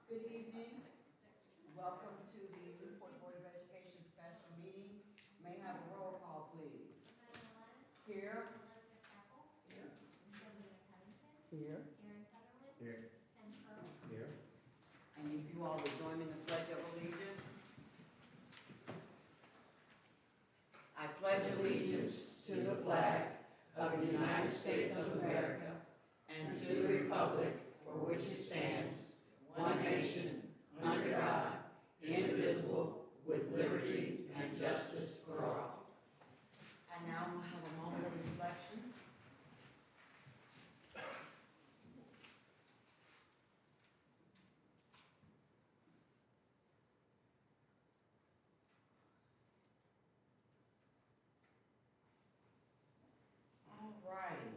Good evening. Welcome to the Newport Board of Education special meeting. May I have a roll call, please? Here. Here. Here. Here. Here. And if you all would join me in the Pledge of Allegiance. I pledge allegiance to the flag of the United States of America and to the republic for which it stands, one nation, under God, indivisible, with liberty and justice for all. And now we'll have a moment of reflection. All right.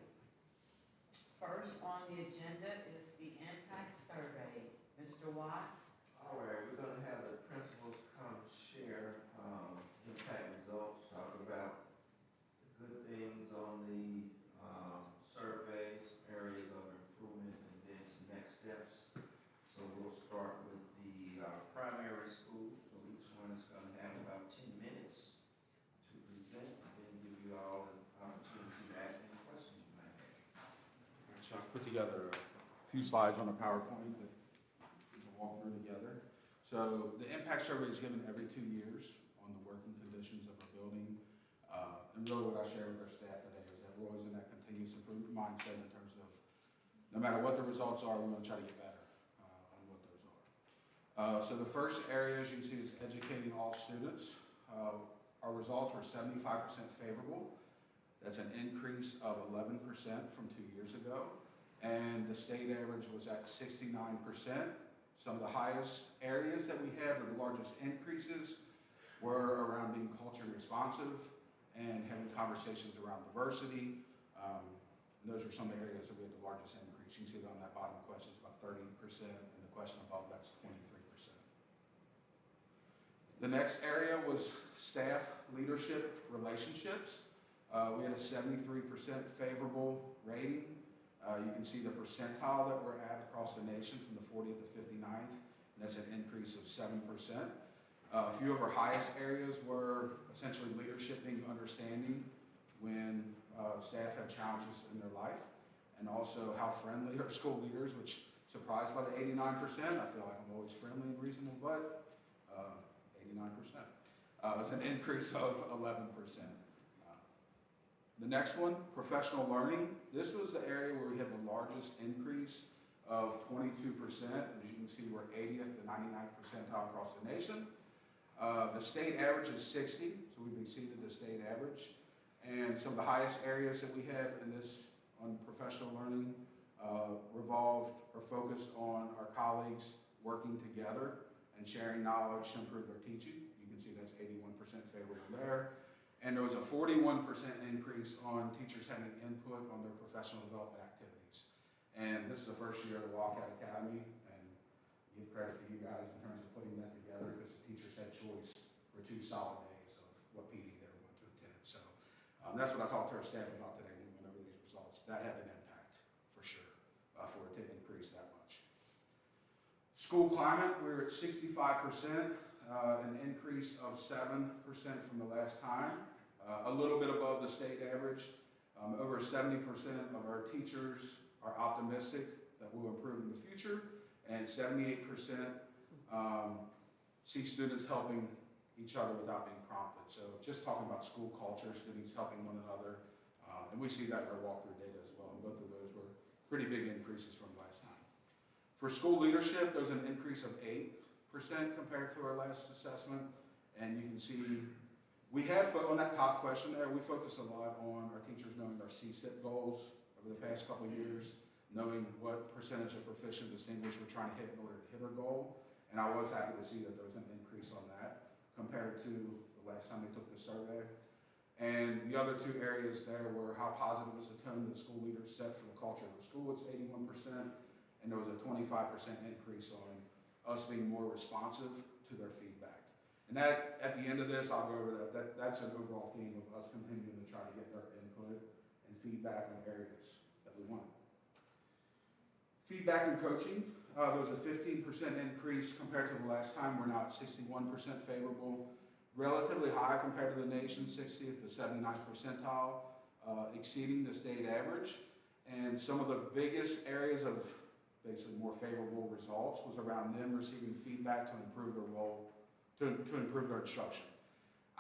First on the agenda is the impact survey. Mr. Watts? All right, we're going to have the principals come share impact results, talk about the good things on the surveys, areas of improvement, and then some next steps. So we'll start with the primary school. So each one is going to have about 10 minutes to present, and then give you all an opportunity to ask any questions you might have. So I've put together a few slides on a PowerPoint that we can walk through together. So the impact survey is given every 2 years on the working conditions of a building. And really what I share with our staff today is that we're always in that continuous improvement mindset in terms of no matter what the results are, we're going to try to get better on what those are. So the first area, as you can see, is educating all students. Our results were 75% favorable. That's an increase of 11% from 2 years ago. And the state average was at 69%. Some of the highest areas that we had, or the largest increases, were around being culturally responsive and having conversations around diversity. And those were some areas that we had the largest increase. You can see it on that bottom question, it's about 30%, and the question above that's 23%. The next area was staff leadership relationships. We had a 73% favorable rating. You can see the percentile that we're at across the nation from the 40th to 59th, and that's an increase of 7%. A few of our highest areas were essentially leadership being understanding when staff had challenges in their life, and also how friendly our school leaders, which surprised by the 89%. I feel like I'm always friendly and reasonable, but 89%. It's an increase of 11%. The next one, professional learning. This was the area where we had the largest increase of 22%. As you can see, we're 80th to 99th percentile across the nation. The state average is 60, so we've exceeded the state average. And some of the highest areas that we had in this on professional learning revolved or focused on our colleagues working together and sharing knowledge to improve their teaching. You can see that's 81% favorable there. And there was a 41% increase on teachers having input on their professional development activities. And this is the first year of the Walkout Academy, and give credit to you guys in terms of putting that together, because the teachers had choice for 2 solid days of what PD they were going to attend. So that's what I talked to our staff about today when we went over these results. That had an impact, for sure, for it to increase that much. School climate, we're at 65%, an increase of 7% from the last time, a little bit above the state average. Over 70% of our teachers are optimistic that we'll improve in the future, and 78% see students helping each other without being prompted. So just talking about school culture, students helping one another, and we see that in our walkthrough data as well, and both of those were pretty big increases from last time. For school leadership, there's an increase of 8% compared to our last assessment. And you can see, we have, on that top question there, we focus a lot on our teachers knowing our CSIP goals over the past couple of years, knowing what percentage of proficient distinguished we're trying to hit in order to hit our goal. And I was happy to see that there was an increase on that compared to the last time they took the survey. And the other 2 areas there were how positive is the tone that school leaders set for the culture of the school. It's 81%. And there was a 25% increase on us being more responsive to their feedback. And that, at the end of this, I'll go over that. That's an overall theme of us continuing to try to get their input and feedback on areas that we want. Feedback and coaching. there was a 15% increase compared to the last time. We're now at 61% favorable. Relatively high compared to the nation's 60th to 79th percentile, exceeding the state average. And some of the biggest areas of basically more favorable results was around them receiving feedback to improve their role, to improve their instruction.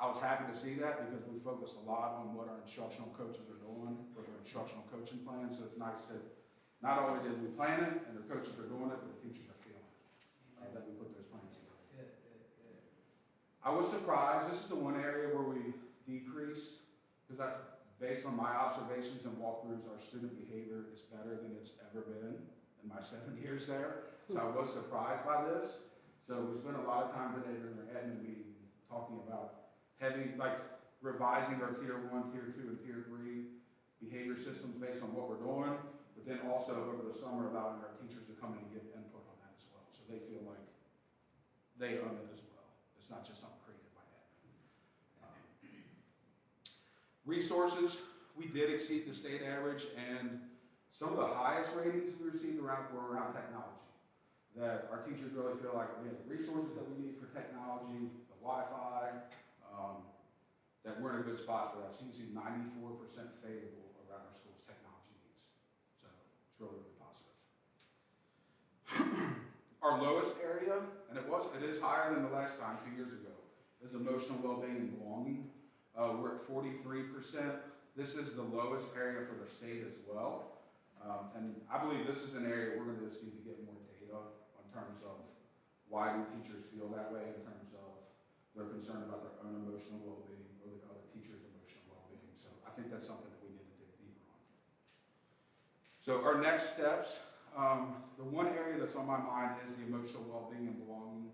I was happy to see that because we focused a lot on what our instructional coaches are doing with our instructional coaching plan. So it's nice that not only did we plan it and our coaches are doing it, but the teachers are feeling it, that we put those plans together. Good. I was surprised. This is the one area where we decreased, because that's based on my observations and walkthroughs. Our student behavior is better than it's ever been in my 7 years there. So I was surprised by this. So we spent a lot of time today during our admin meeting talking about revising our tier 1, tier 2, and tier 3 behavior systems based on what we're doing, but then also over the summer allowing our teachers to come in and give input on that as well. So they feel like they own it as well. It's not just something created by admin. Resources, we did exceed the state average, and some of the highest ratings we received were around technology. That our teachers really feel like we have the resources that we need for technology, the Wi-Fi, that we're in a good spot for that. So you can see 94% favorable around our school's technology needs. So it's really, really positive. Our lowest area, and it is higher than the last time, 2 years ago, is emotional well-being and belonging. We're at 43%. This is the lowest area for the state as well. And I believe this is an area we're going to just need to get more data in terms of why do teachers feel that way, in terms of they're concerned about their own emotional well-being or the other teachers' emotional well-being. So I think that's something that we need to dig deeper on. So our next steps, the one area that's on my mind is the emotional well-being and belonging.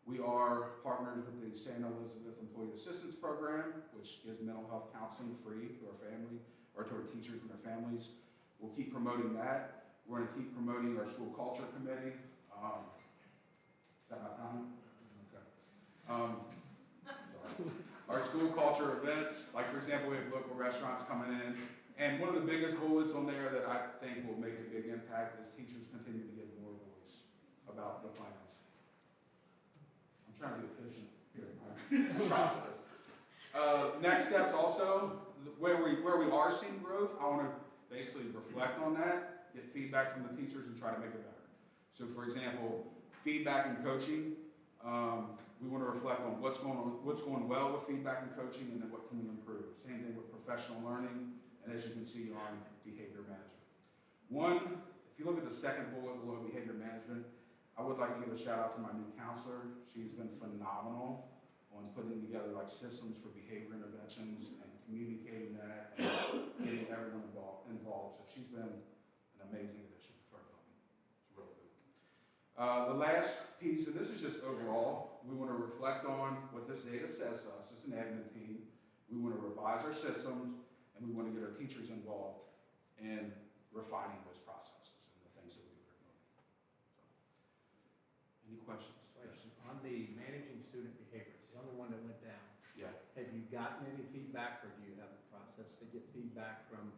We are partners with the St. Elizabeth Employee Assistance Program, which gives mental health counseling free to our family, or to our teachers and their families. We'll keep promoting that. We're going to keep promoting our school culture committee. Is that my time? Okay. Sorry. Our school culture events, like for example, we have local restaurants coming in, and one of the biggest bullets on there that I think will make a big impact is teachers continue to get more voice about the plans. I'm trying to be efficient here in my process. Next steps also, where we are seeing growth, I want to basically reflect on that, get feedback from the teachers, and try to make it better. So for example, feedback and coaching, we want to reflect on what's going well with feedback and coaching, and then what can we improve. Same thing with professional learning, and as you can see on behavior management. One, if you look at the second bullet below behavior management, I would like to give a shout out to my new counselor. She's been phenomenal on putting together systems for behavior interventions and communicating that and getting everyone involved. So she's been an amazing addition to our building. It's really good. The last piece, and this is just overall, we want to reflect on what this data says to us as an admin team. We want to revise our systems, and we want to get our teachers involved in refining those processes and the things that we do at our building. So, any questions? Question. On the managing student behaviors, the only one that went down. Yeah. Have you gotten any feedback, or do you have a process to get feedback from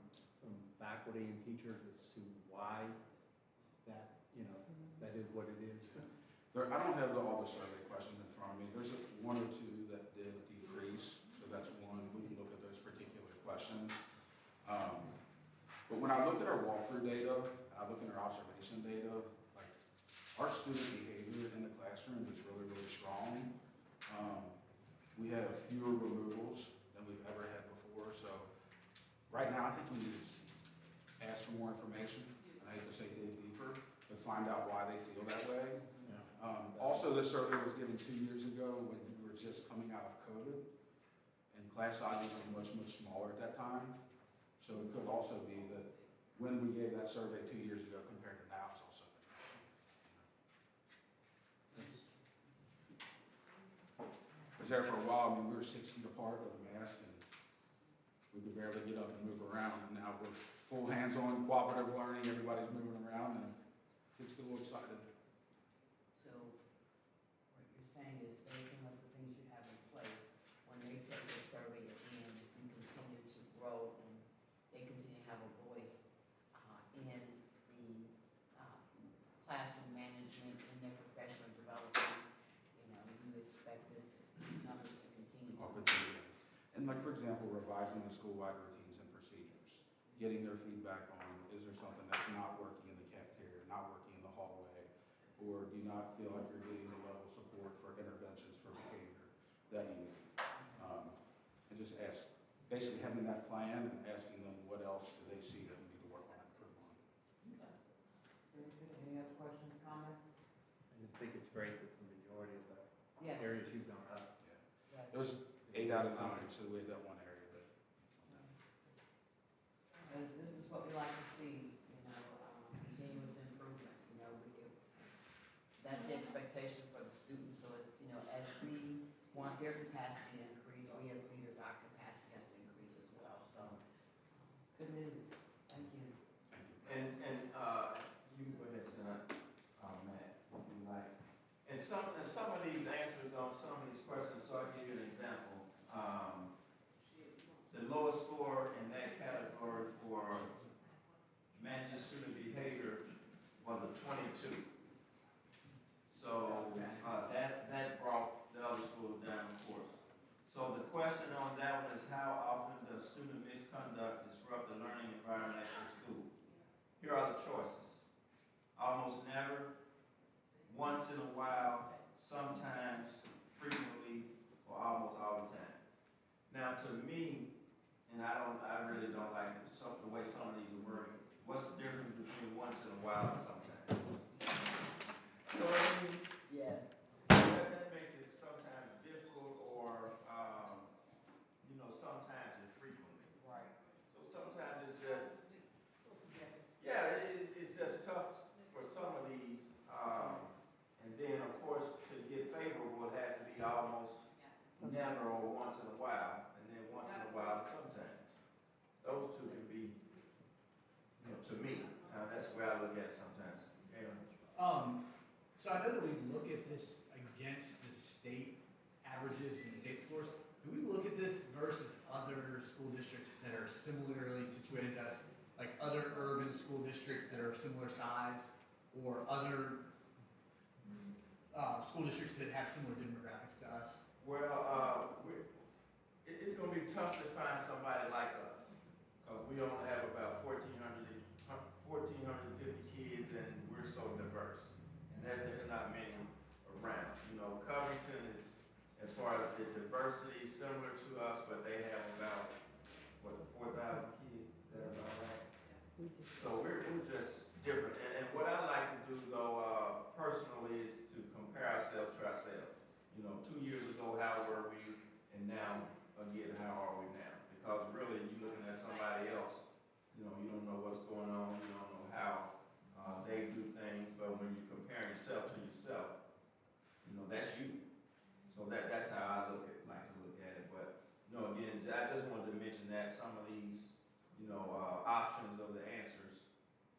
faculty and teachers as to why that is what it is? I don't have all the survey questions in front of me. There's one or two that did decrease, so that's one. We can look at those particular questions. But when I look at our walkthrough data, I look at our observation data, our student behavior in the classroom is really, really strong. We have fewer removals than we've ever had before. So right now, I think we need to ask for more information. I hate to say dig deeper, but find out why they feel that way. Also, this survey was given 2 years ago when we were just coming out of COVID, and class sizes were much, much smaller at that time. So it could also be that when we gave that survey 2 years ago compared to now, it's also there for a while. We were 6 feet apart with a mask, and we could barely get up and move around. And now we're full hands-on cooperative learning. Everybody's moving around, and kids get a little excited. So what you're saying is, based on the things you have in place, when they take the survey at the end, you continue to grow and they continue to have a voice in the classroom management expect these numbers to continue. I'll continue. And like, for example, revising the school-wide routines and procedures, getting their feedback on, is there something that's not working in the cafeteria, not working in the hallway, or do you not feel like you're getting the level of support for interventions for behavior that you need? And just basically having that plan and asking them what else do they see that we need to work on and improve on. Okay. Very good. Any other questions, comments? I just think it's great that the majority of the Yes. areas you've gone up. Yes. It was 8 out of 9, so we had that one area that. This is what we like to see, continuous improvement, that's the expectation for the students, so it's, as we want their capacity to increase, we as leaders, our capacity has to increase as well, so, good news, thank you. Thank you. And, you can go ahead, Senator, Matt, if you like. And some of these answers on some of these questions, so I'll give you an example. The lowest score in that category for managing student behavior was a 22. So, that brought the other schools down, of course. So the question on that one is, how often does student misconduct disrupt the learning environment at your school? Here are the choices. Almost never, once in a while, sometimes, frequently, or almost all the time. Now, to me, and I really don't like the way some of these are worded. What's the difference between once in a while and sometimes? You know what I mean? Yes. That makes it sometimes difficult, or sometimes it's frequently. Right. So sometimes it's just, yeah, it's just tough for some of these. And then, of course, to get favorable, it has to be almost never or once in a while, and then once in a while sometimes. Those two can be, to me, that's the way I look at it sometimes. So I know that we look at this against the state averages and state scores. Do we look at this versus other school districts that are similarly situated to us, like other urban school districts that are similar size, or other school districts that have similar demographics to us? Well, it's going to be tough to find somebody like us, because we only have about 1,450 kids, and we're so diverse. And there's not many around. Covington is, as far as the diversity, similar to us, but they have about, 4,000 kids? Is that about right? So we're just different. And what I like to do, though, personally, is to compare ourselves to ourselves. 2 years ago, how were we? And now, again, how are we now? Because really, you're looking at somebody else, you don't know what's going on, you don't know how they do things, but when you compare yourself to yourself, that's you. So that's how I like to look at it. But, again, I just wanted to mention that some of these, options of the answers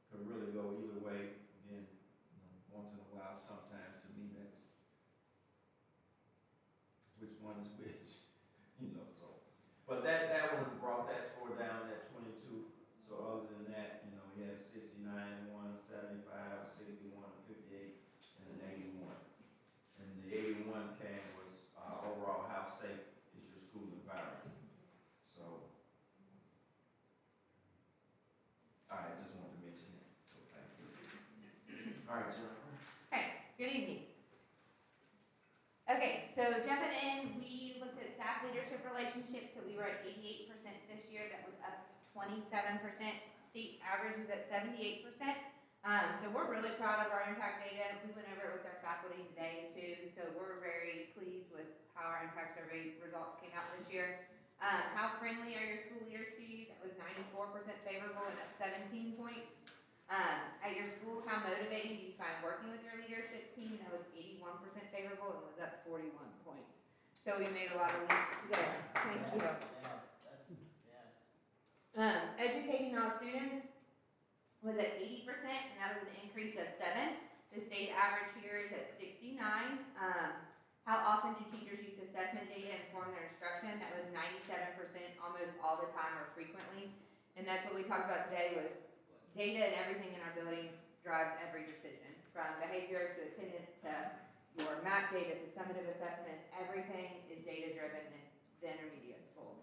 could really go either way. Again, once in a while, sometimes, to me, that's which one is which, so. But that one brought that score down at 22. So other than that, we have 69, 1, 75, 61, 58, and an 81. And the 81 came was overall, how safe is your school environment? So, all right, just wanted to mention that. So thank you. All right, Jennifer. Hey, good evening. Okay, so jumping in, we looked at staff leadership relationships, so we were at 88% this year. That was up 27%. State average is at 78%. So we're really proud of our impact data. We went over it with our faculty today too, so we're very pleased with how our impact survey results came out this year. How friendly are your school leaders to you? That was 94% favorable and up 17 points. At your school, how motivating do you find working with your leadership team? That was 81% favorable and was up 41 points. So we made a lot of leaps there. Thank you. Educating all students was at 80%, and that was an increase of 7. The state average here is at 69. How often do teachers use assessment data to inform their instruction? That was 97%, almost all the time or frequently. And that's what we talked about today, was data and everything in our building drives every decision, from behavior to attendance to your map data to summative assessments, everything is data-driven in the intermediate school.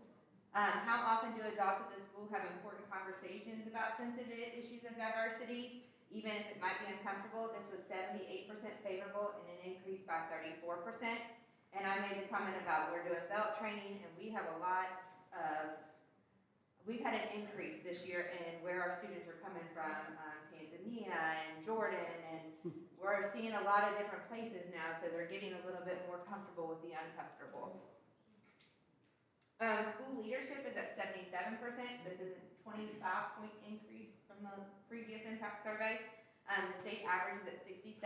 How often do adults at the school have important conversations about sensitive issues of diversity, even if it might be uncomfortable? This was 78% favorable and an increase by 34%. And I made the comment about we're doing belt training, and we've had an increase this year in where our students are coming from, Tanzania and Jordan, and we're seeing a lot of different places now, so they're getting a little bit more comfortable with the uncomfortable. School leadership is at 77%. This is a 25-point increase from the previous impact survey. The state average is at 67.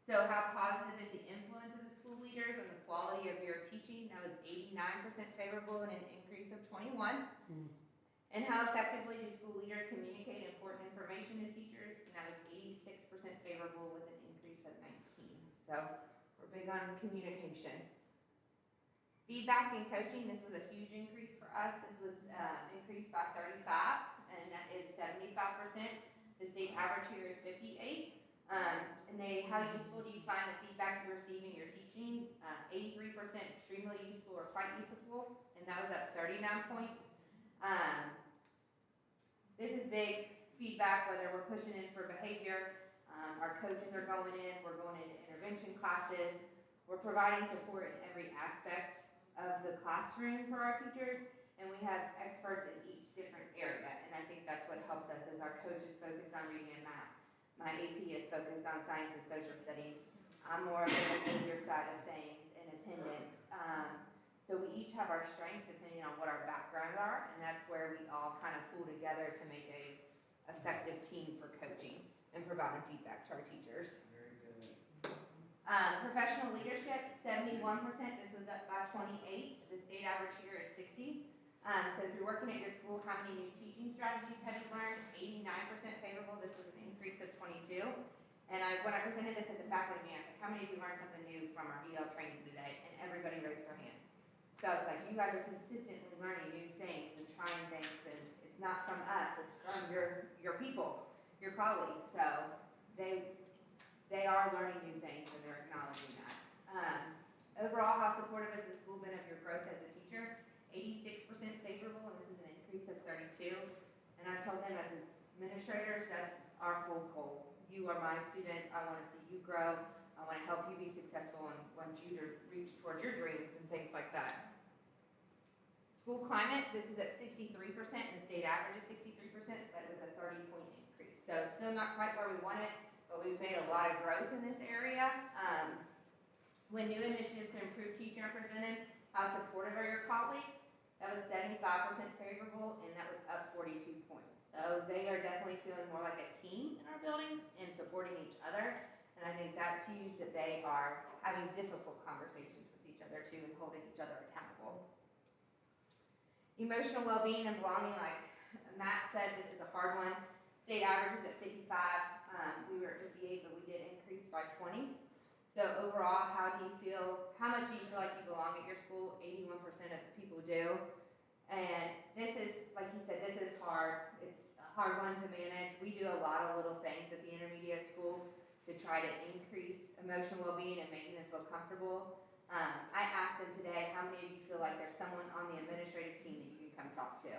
So how positive is the influence of the school leaders on the quality of your teaching? That was 89% favorable and an increase of 21. And how effectively do school leaders communicate important information to teachers? And that was 86% favorable with an increase of 19. So we're big on communication. Feedback and coaching, this was a huge increase for us. This was increased by 35, and that is 75%. The state average here is 58. How useful do you find the feedback you receive in your teaching? 83% extremely useful or quite useful, and that was up 39 points. This is big feedback, whether we're pushing in for behavior, our coaches are going in, we're going into intervention classes, we're providing support in every aspect of the classroom for our teachers, and we have experts in each different area, and I think that's what helps us as our coaches focus on reading and math. My AP is focused on science and social studies. I'm more of the behavior side of things and attendance. So we each have our strengths depending on what our backgrounds are, and that's where we all kind of pull together to make a effective team for coaching and providing feedback to our teachers. Very good. Professional leadership, 71%. This was up by 28. The state average here is 60. So through working at your school, how many new teaching strategies have you learned? 89% favorable. This was an increase of 22. And when I presented this at the faculty meeting, I said, how many of you learned something new from our EL training today? And everybody raised their hand. So it's like, you guys are consistently learning new things and trying things, and it's not from us, it's from your people, your colleagues. So they are learning new things, and they're acknowledging that. Overall, how supportive has the school been of your growth as a teacher? 86% favorable, and this is an increase of 32. And I told them as administrators, that's our whole goal. You are my students, I want to see you grow, I want to help you be successful and want you to reach towards your dreams and things like that. School climate, this is at 63%, and the state average is 63%, that was a 30-point increase. So still not quite where we want it, but we've made a lot of growth in this area. When new initiatives to improve teaching are presented, how supportive are your colleagues? That was 75% favorable, and that was up 42 points. So they are definitely feeling more like a team in our building and supporting each other. And I think that's huge, that they are having difficult conversations with each other too and holding each other accountable. Emotional well-being and belonging, like Matt said, this is a hard one. State average is at 55. We were at 58, but we did increase by 20. So overall, how much do you feel like you belong at your school? 81% of people do. And this is, like he said, this is hard. It's a hard one to manage. We do a lot of little things at the intermediate school to try to increase emotional well-being and making them feel comfortable. I asked them today, how many of you feel like there's someone on the administrative team that you can come talk to?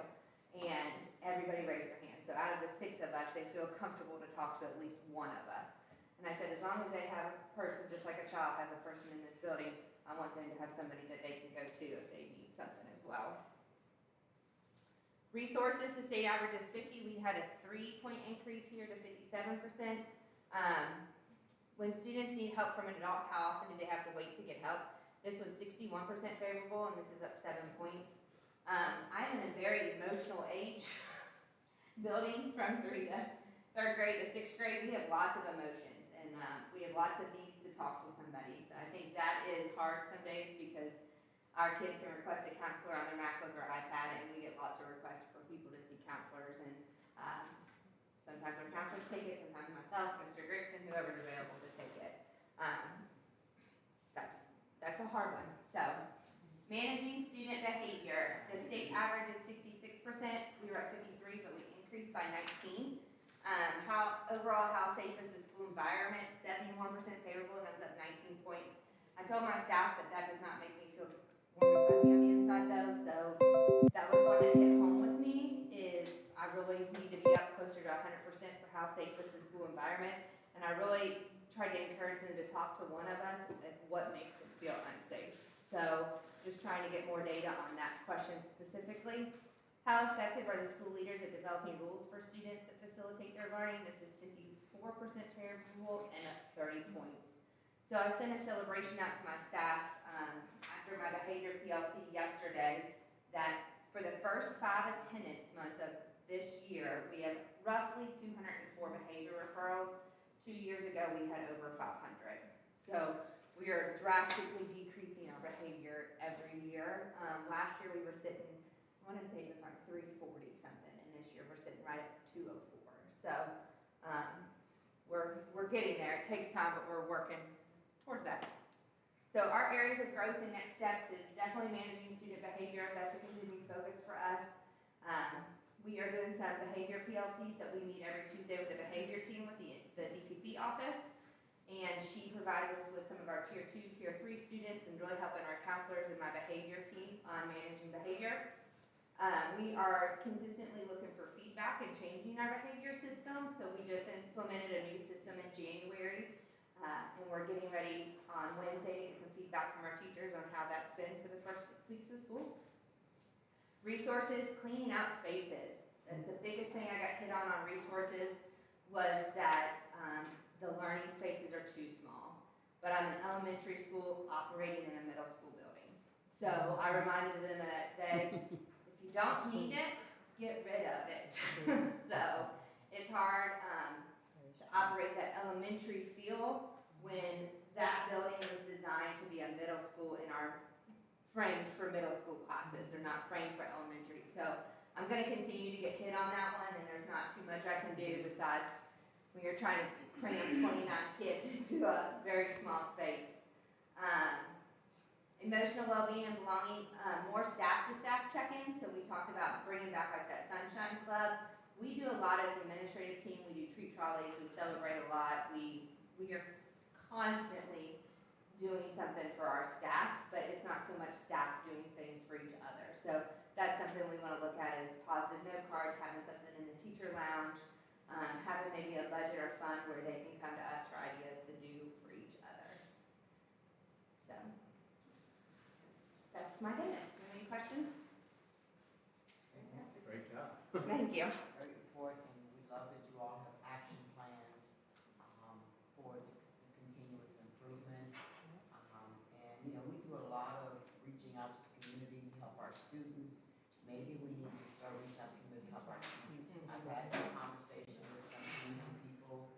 And everybody raised their hand. So out of the 6 of us, they feel comfortable to talk to at least one of us. And I said, as long as they have a person, just like a child has a person in this building, I want them to have somebody that they can go to if they need something as well. Resources, the state average is 50. We had a 3-point increase here to 57%. When students need help from an adult, how often do they have to wait to get help? This was 61% favorable, and this is up 7 points. I'm in a very emotional age building from 3rd grade to 6th grade. We have lots of emotions. We have lots of needs to talk to somebody. So I think that is hard some days because our kids can request a counselor on their MacBook or iPad, and we get lots of requests for people to see counselors. And sometimes our counselors take it, sometimes myself, Mr. Gregson, whoever's available to take it. That's a hard one. So managing student behavior. The state average is 66%. We were at 53, but we increased by 19. Overall, how safe is the school environment? 71% favorable, and that was up 19 points. told my staff that does not make me feel warm and fuzzy on the inside though, so that was one that hit home with me, is I really need to be up closer to 100% for how safe is the school environment, and I really tried to encourage them to talk to one of us at what makes them feel unsafe. So just trying to get more data on that question specifically. How effective are the school leaders at developing rules for students that facilitate their learning? This is 54% favorable and up 30 points. So I sent a celebration out to my staff after my behavior PLC yesterday that for the first 5 attendance months of this year, we have roughly 204 behavior referrals. 2 years ago, we had over 500. So we are drastically decreasing our behavior every year. Last year, we were sitting, I want to say it was like 340 something, and this year we're sitting right at 204. So we're getting there. It takes time, but we're working towards that. So our areas of growth and next steps is definitely managing student behavior. That's a continued focus for us. We are doing some behavior PLCs that we meet every Tuesday with the behavior team with the DPP office. And she provides us with some of our tier 2, tier 3 students and really helping our counselors and my behavior team on managing behavior. We are consistently looking for feedback and changing our behavior system. So we just implemented a new system in January. And we're getting ready on Wednesday to get some feedback from our teachers on how that's been for the first 6 weeks of school. Resources, cleaning out spaces. That's the biggest thing I got hit on resources was that the learning spaces are too small. But I'm an elementary school operating in a middle school building. So I reminded them that day, if you don't need it, get rid of it. So it's hard to operate that elementary feel when that building was designed to be a middle school and are framed for middle school classes. They're not framed for elementary. So I'm going to continue to get hit on that one, and there's not too much I can do besides when you're trying to cram 29 kids into a very small space. Emotional well-being and belonging, more staff-to-staff check-in. So we talked about bringing back like that Sunshine Club. We do a lot as an administrative team. We do treat trolleys. We celebrate a lot. We are constantly doing something for our staff, but it's not so much staff doing things for each other. So that's something we want to look at as positive note cards, having something in the teacher lounge, having maybe a budget or fund where they can come to us for ideas to do for each other. So that's my data. Do you have any questions? Fantastic. Great job. Thank you. Great report, and we love that you all have action plans for the continuous improvement. And, you know, we do a lot of reaching out to the community to help our students. Maybe we need to start reaching out to the community to help our teachers. I've had that conversation with some community people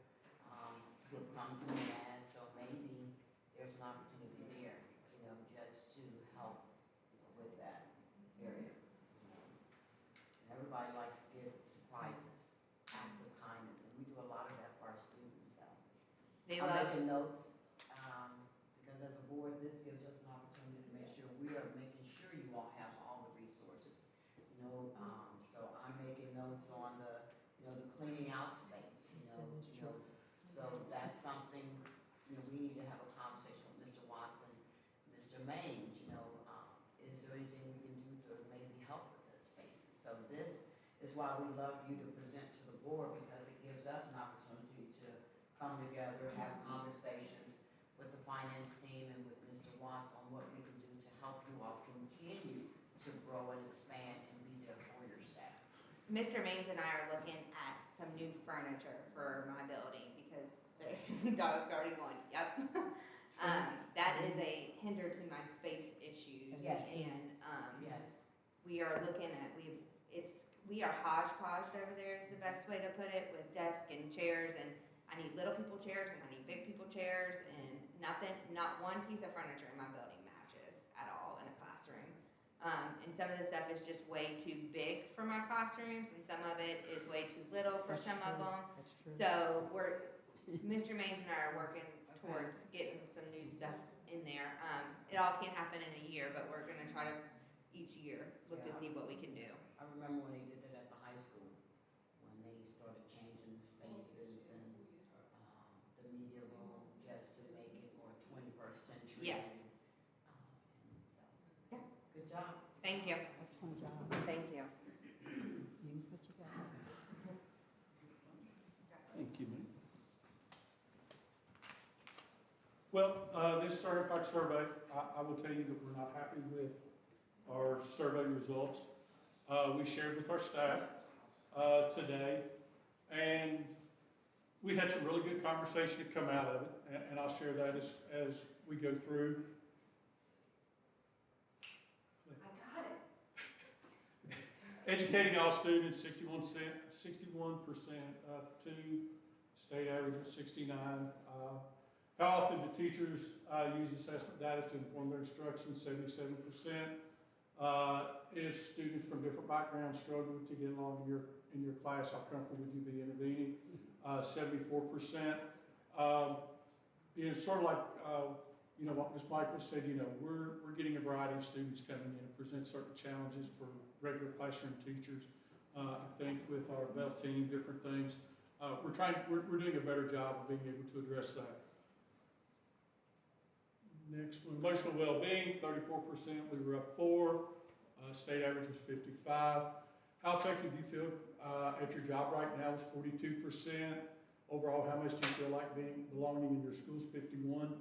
who have come to me and asked, so maybe there's an opportunity there, you know, just to help with that area. And everybody likes to give surprises, acts of kindness, and we do a lot of that for our students. So They I'm love making notes because as a board, this gives us an opportunity to make sure we are making sure you all have all the resources. You know, so I'm making notes on the, you know, the cleaning out space. So that's something, you know, we need to have a conversation with Mr. Watson, Mr. Mange. You know, is there anything we can do to maybe help with those spaces? So this is why we love you to present to the board, because it gives us an opportunity to come together, have conversations with the finance team and with Mr. Watts on what we can do to help you all continue to grow and expand and be there for your staff. Mr. Maines and I are looking at some new furniture for my building because the dog's already going, yep. That is a hinder to my space issues. Yes. And Yes. we are looking at, we are hodgepodged over there is the best way to put it, with desks and chairs, and I need little people chairs and I need big people chairs, and not one piece of furniture in my building matches at all in a classroom. And some of the stuff is just way too big for my classrooms, and some of it is way too little for some of them. That's true. So Mr. Maines and I are working towards getting some new stuff in there. It all can't happen in a year, but we're gonna try to each year look to see what we can do. I remember when he did that at the high school, when they started changing the spaces and the media room just to make it more 21st century. Yes. job. Thank you. Excellent job. Thank you. Use what you got. Thank you, ma'am. Well, this is our impact survey. I will tell you that we're not happy with our survey results. We shared with our staff today, and we had some really good conversation that come out of it, and I'll share that as we go through. I got it. Educating all students, 61% up to state average of 69. How often do teachers use assessment data to inform their instruction? 77%. If students from different backgrounds struggle to get along in your class, how comfortable would you be intervening? 74%. Sort of like what Ms. Michael said. We're getting a variety of students coming in and present certain challenges for regular classroom teachers. I think with our Bell team, different things. We're doing a better job of being able to address that. Next one, emotional well-being, 34%, we were up 4. State average was 55. How effective do you feel at your job right now is 42%. Overall, how much do you feel like belonging in your school is 51.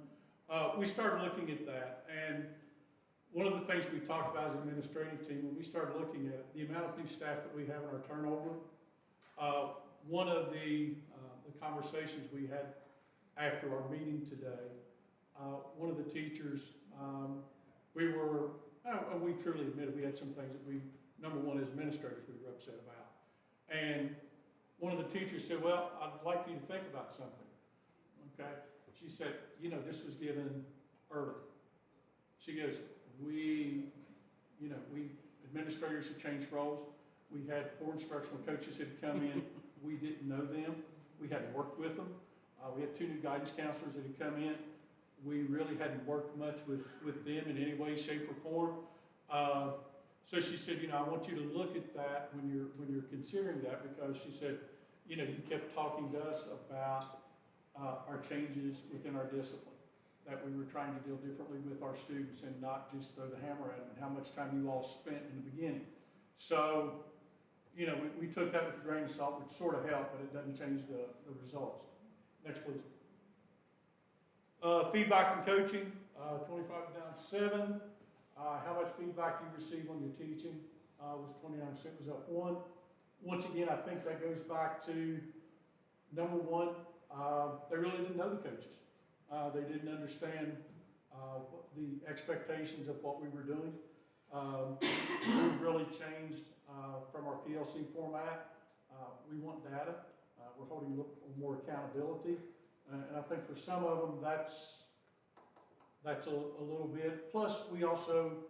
We started looking at that, and one of the things we talked about as an administrative team, when we started looking at it, the amount of new staff that we have in our turnover, one of the conversations we had after our meeting today, one of the teachers, we truly admitted we had some things that number one, as administrators, we were upset about. And one of the teachers said, well, I'd like you to think about something, okay? She said, this was given early. She goes, administrators had changed roles. We had 4 instructional coaches had come in. We didn't know them. We hadn't worked with them. We had 2 new guidance counselors that had come in. We really hadn't worked much with them in any way, shape, or form. So she said, I want you to look at that when you're considering that, because she said, you kept talking to us about our changes within our discipline, that we were trying to deal differently with our students and not just throw the hammer at them, and how much time you all spent in the beginning. So, we took that with a grain of salt, which sort of helped, but it doesn't change the results. Next, please. Feedback and coaching, 25 down 7. How much feedback you receive on your teaching was 29%, was up 1. Once again, I think that goes back to, number one, they really didn't know the coaches. They didn't understand the expectations of what we were doing. We really changed from our PLC format. We want data. We're holding a little more accountability. And I think for some of them, that's a little bit. Plus, we also,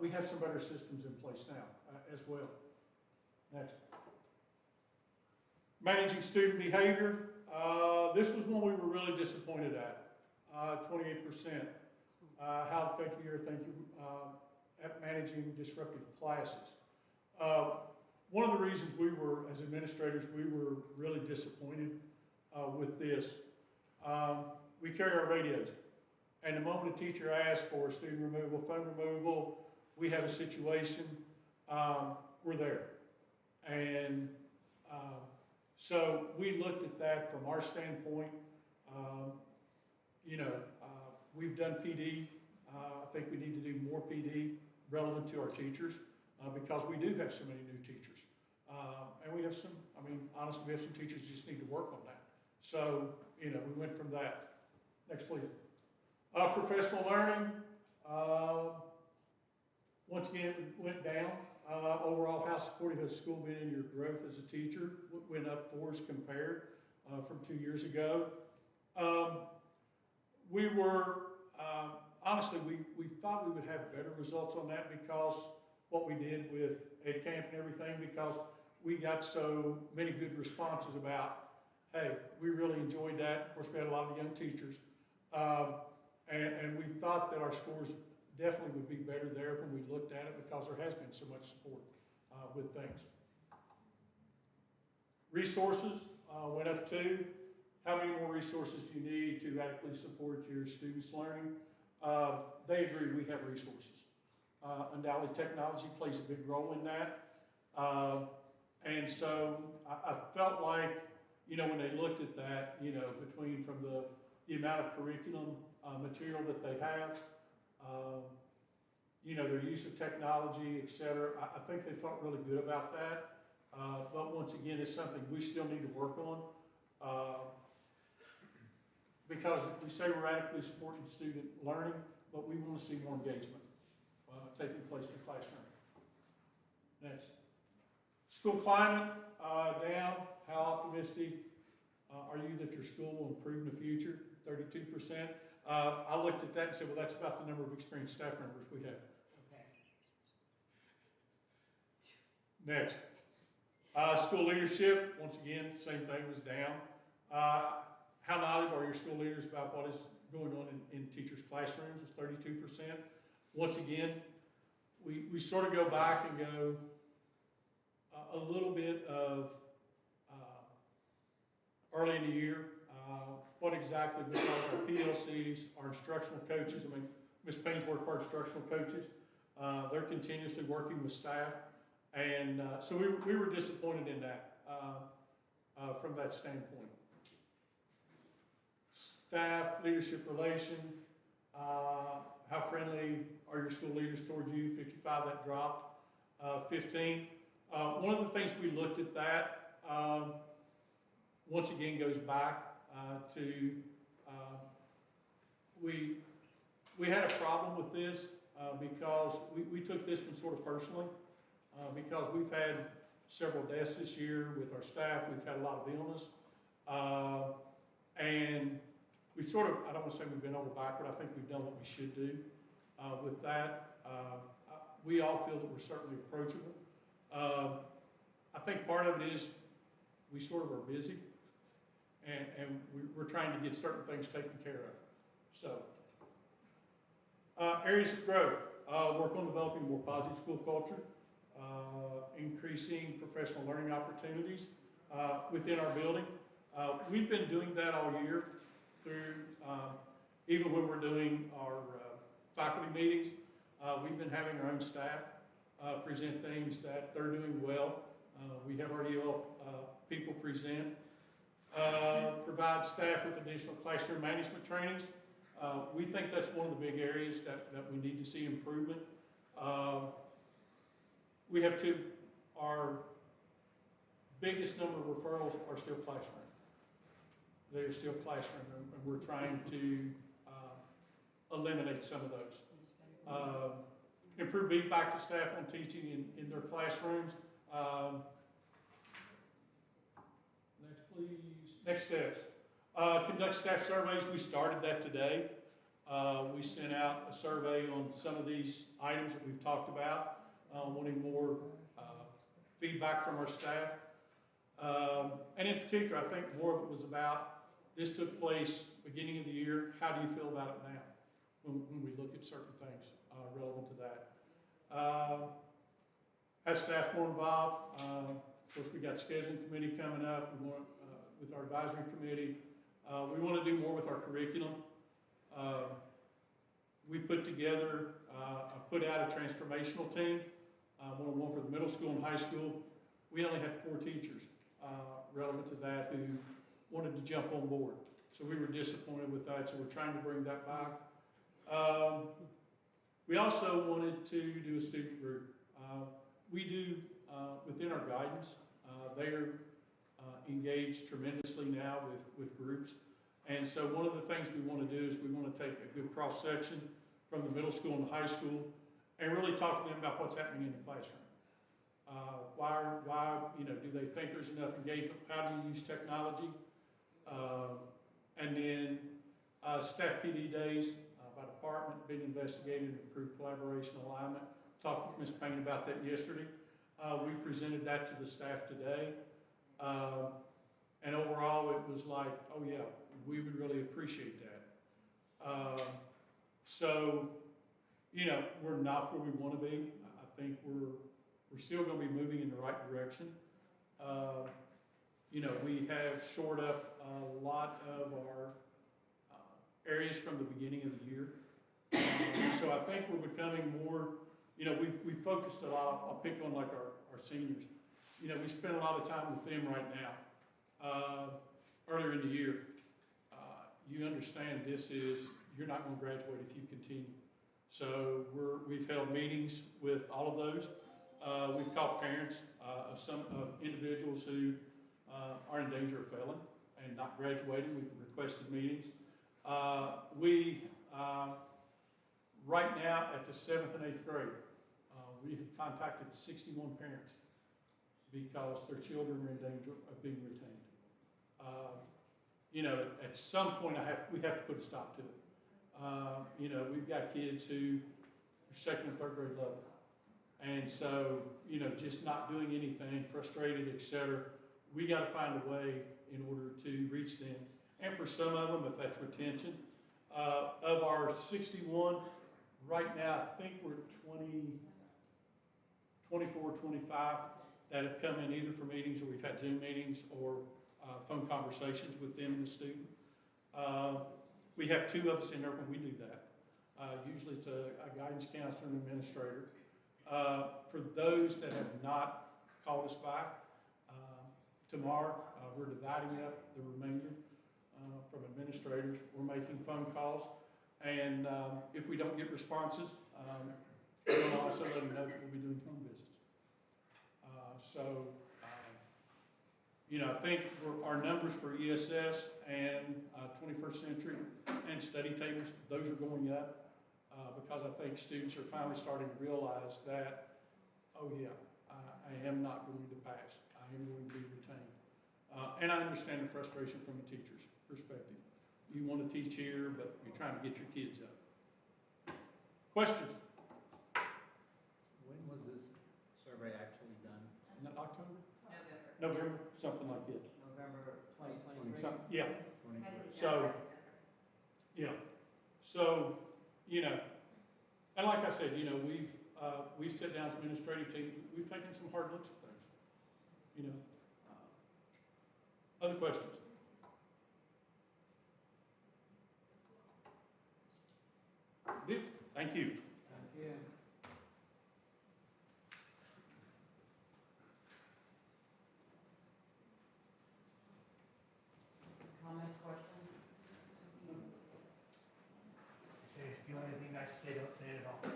we have some better systems in place now as well. Next. Managing student behavior. This was one we were really disappointed at, 28%. How effective you are, thank you, at managing disruptive classes. One of the reasons we were, as administrators, we were really disappointed with this. We carry our radios, and the moment a teacher asks for student removal, phone removal, we have a situation, we're there. And so we looked at that from our standpoint. We've done PD. I think we need to do more PD relevant to our teachers because we do have so many new teachers. And we have some, honestly, we have some teachers who just need to work on that. So, we went from that. Next, please. Professional learning, once again, went down. Overall, how supportive has school been in your growth as a teacher? Went up 4 as compared from 2 years ago. We were, honestly, we thought we would have better results on that because what we did with EdCamp and everything, because we got so many good responses about, hey, we really enjoyed that. Of course, we had a lot of young teachers. And we thought that our scores definitely would be better there when we looked at it because there has been so much support with things. Resources went up 2. How many more resources do you need to adequately support your students' learning? They agree we have resources. undoubtedly technology plays a big role in that. And so I felt like, when they looked at that, between from the amount of curriculum material that they have, their use of technology, et cetera, I think they felt really good about that. But once again, it's something we still need to work on. Because we say we're adequately supporting student learning, but we want to see more engagement taking place in the classroom. Next. School climate, down. How optimistic are you that your school will improve in the future? 32%. I looked at that and said, well, that's about the number of experienced staff members we have. Next. School leadership, once again, same thing, was down. How knowledgeable are your school leaders about what is going on in teachers' classrooms? Was 32%. Once again, we sort of go back and go a little bit of early in the year, what exactly we call our PLCs, our instructional coaches. I mean, Ms. Payne's worked for our instructional coaches. They're continuously working with staff. And so we were disappointed in that from that standpoint. Staff, leadership relation, how friendly are your school leaders towards you? 55, that dropped. 15. One of the things we looked at that, once again, goes back to, we had a problem with this because we took this one sort of personally because we've had several deaths this year with our staff. We've had a lot of illness. And we sort of, I don't want to say we've been over backward. I think we've done what we should do with that. We all feel that we're certainly approachable. I think part of it is we sort of are busy, and we're trying to get certain things taken care of. So, areas of growth. Work on developing a more positive school culture, increasing professional learning opportunities within our building. We've been doing that all year through, even when we're doing our faculty meetings, we've been having our own staff present things that they're doing well. We have our EL people present. Provide staff with additional classroom management trainings. We think that's one of the big areas that we need to see improvement. We have two. Our biggest number of referrals are still classroom. They are still classroom, and we're trying to eliminate some of those. Improve feedback to staff on teaching in their classrooms. Next, please. Next steps. Conduct staff surveys. We started that today. We sent out a survey on some of these items that we've talked about, wanting more feedback from our staff. And in particular, I think more of it was about, this took place beginning of the year. How do you feel about it now when we look at certain things relevant to that? Have staff more involved. Of course, we got scheduling committee coming up. We want, with our advisory committee, we want to do more with our curriculum. We put together, put out a transformational team, one for the middle school and high school. We only had 4 teachers relevant to that who wanted to jump on board. So we were disappointed with that, so we're trying to bring that back. We also wanted to do a student group. We do, within our guidance, they are engaged tremendously now with groups. And so one of the things we want to do is we want to take a good cross-section from the middle school and the high school and really talk to them about what's happening in the classroom. Why, do they think there's enough engagement? How do you use technology? And then staff PD days by department being investigated to improve collaboration alignment. Talked with Ms. Payne about that yesterday. We presented that to the staff today. And overall, it was like, oh yeah, we would really appreciate that. So, we're not where we want to be. I think we're still going to be moving in the right direction. We have shored up a lot of our areas from the beginning of the year. So I think we're becoming more You know, we focused a lot, I'll pick on like our seniors. You know, we spend a lot of time with them right now. Earlier in the year, you understand you're not gonna graduate if you continue. So we've held meetings with all of those. We've called parents of some individuals who are in danger of failing and not graduating. We've requested meetings. Right now at the 7th and 8th grade, we have contacted 61 parents because their children are in danger of being retained. You know, at some point we have to put a stop to it. You know, we've got kids who are 2nd and 3rd grade level. And so, you know, just not doing anything, frustrated, et cetera. We got to find a way in order to reach them. And for some of them, if that's retention, of our 61, right now, I think we're 24, 25 that have come in either for meetings, or we've had Zoom meetings or phone conversations with them and the student. We have 2 of us in there when we do that. Usually it's a guidance counselor and administrator. For those that have not called us back, tomorrow we're dividing up the remainder from administrators. We're making phone calls, and if we don't get responses, we'll also let them know that we'll be doing home visits. You know, I think our numbers for ESS and 21st century and study tables, those are going up because I think students are finally starting to realize that, oh yeah, I am not going to pass. I am going to be retained. And I understand the frustration from the teacher's perspective. You want to teach here, but you're trying to get your kids up. Questions? When was this survey actually done? In October? November. November, something like this. November 2023. Yeah. Had to be done So- by December. Yeah. So, you know, and like I said, you know, we've sat down as administrative team, we've taken some hard looks at things. You know. Other questions? Good. Thank you. Thank you. Comments, questions? Say, if you have anything nice to say, don't say it at all. So,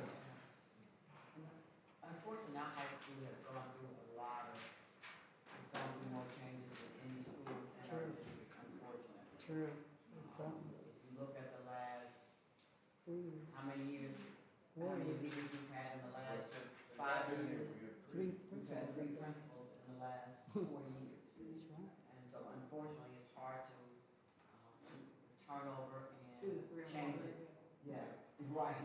Unfortunately, our high school has gone through a lot of, it's gone through more changes than any school in our True. district, unfortunately. True. It's something. If you look at the last, Three. how many years, how many leaders we've had in the last 5 years? Three We've had 3 principals. principals in the last 4 years. That's right. And so unfortunately, it's hard to turn over Two and to three or change more. it. Yeah, right,